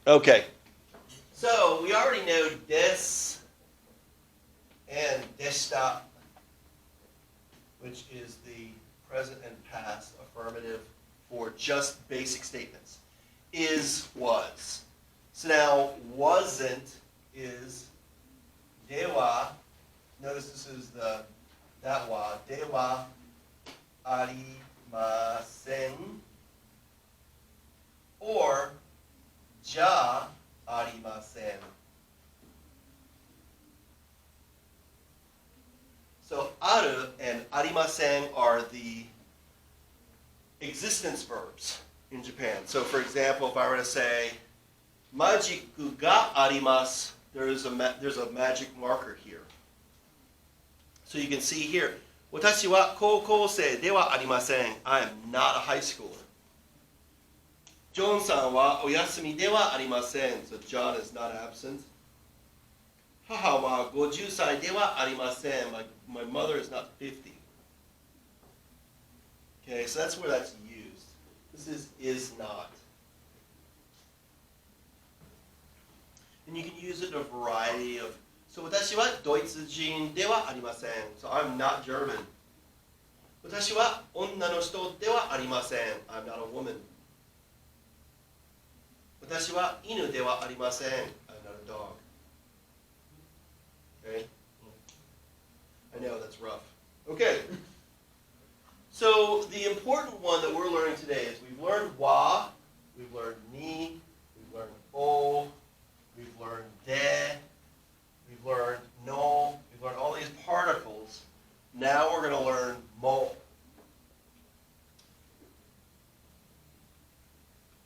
Okay. So we already know des and deshita, which is the present and past affirmative for just basic statements. Is, was. So now wasn't is dewa. Notice this is that wa. Dewa arimasen. Or ja arimasen. So aru and arimasen are the existence verbs in Japan. So for example, if I were to say majiku ga arimasu, there's a magic marker here. So you can see here, watashi wa koukousei de wa arimasen. I am not a high schooler. John-san wa oyasumi de wa arimasen. So John is not absent. Haha wa 50歳ではありません. My mother is not 50. Okay, so that's where that's used. This is not. And you can use it in a variety of. So 私はドイツ人ではありません. So I'm not German. 私は女の人ではありません. I'm not a woman. 私は犬ではありません. I'm not a dog. Okay? I know, that's rough. Okay. So the important one that we're learning today is we've learned wa, we've learned ni, we've learned o, we've learned de, we've learned no, we've learned all these particles. Now we're going to learn mo.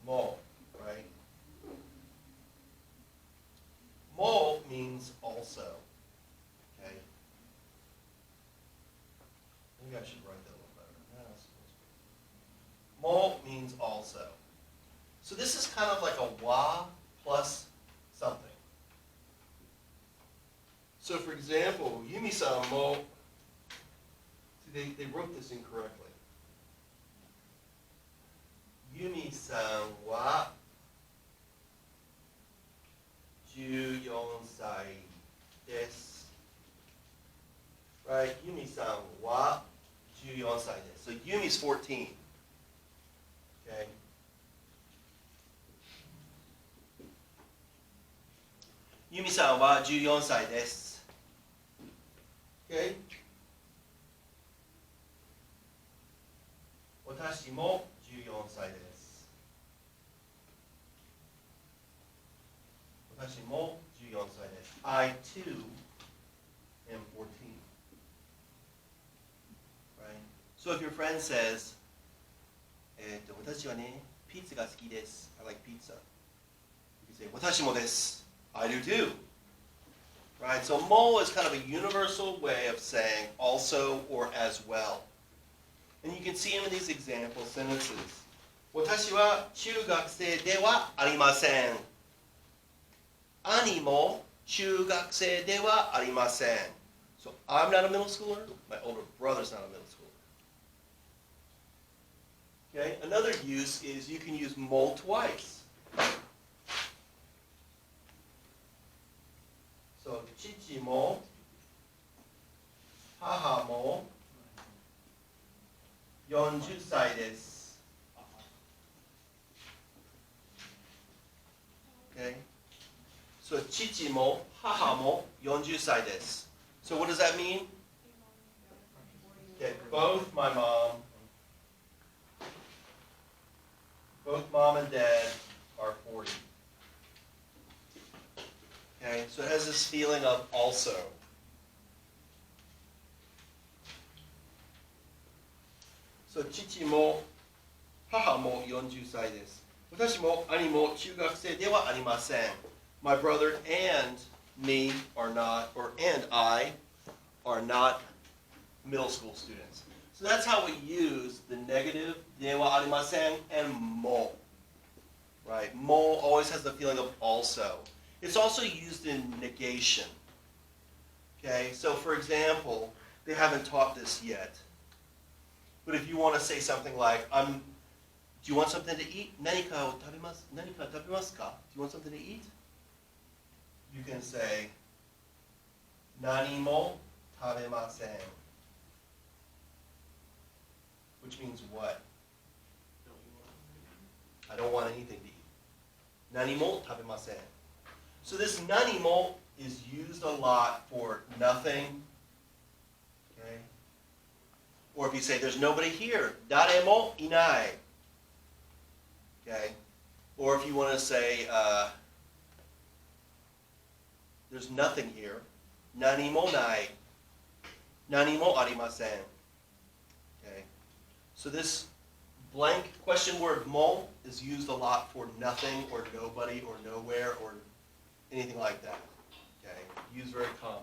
Mo, right? Mo means also. Okay? Maybe I should write that a little better. Mo means also. So this is kind of like a wa plus something. So for example, Yumi-san mo, see they wrote this incorrectly. Yumi-san wa 14歳です. Right? Yumi-san wa 14歳です. So Yumi's 14. Okay? Yumi-san wa 14歳です. Okay? 私も14歳です. 私も14歳です. I too am 14. Right? So if your friend says, 私はね、ピッツァが好きです. I like pizza. You can say, 私もです. I do too. Right? So mo is kind of a universal way of saying also or as well. And you can see them in these example sentences. 私は中学生ではありません. 兄も中学生ではありません. So I'm not a middle schooler. My older brother's not a middle schooler. Okay? Another use is you can use mo twice. So 父も母も40歳です. Okay? So 父も母も40歳です. So what does that mean? Okay, both mom and dad are 40. Okay, so it has this feeling of also. So 父も母も40歳です. 私も兄も中学生ではありません. My brother and me are not, and I are not middle school students. So that's how we use the negative de wa arimasen and mo. Right? Mo always has the feeling of also. It's also used in negation. Okay? So for example, they haven't taught this yet. But if you want to say something like, Do you want something to eat? 何かを食べます？何か食べますか? Do you want something to eat? You can say 何も食べません. Which means what? I don't want anything to eat. 何も食べません. So this 何も is used a lot for nothing. Okay? Or if you say there's nobody here, 誰もいない. Okay? Or if you want to say there's nothing here, 何もない. 何もありません. Okay? So this blank question word も is used a lot for nothing or nobody or nowhere or anything like that. Okay? Used very common.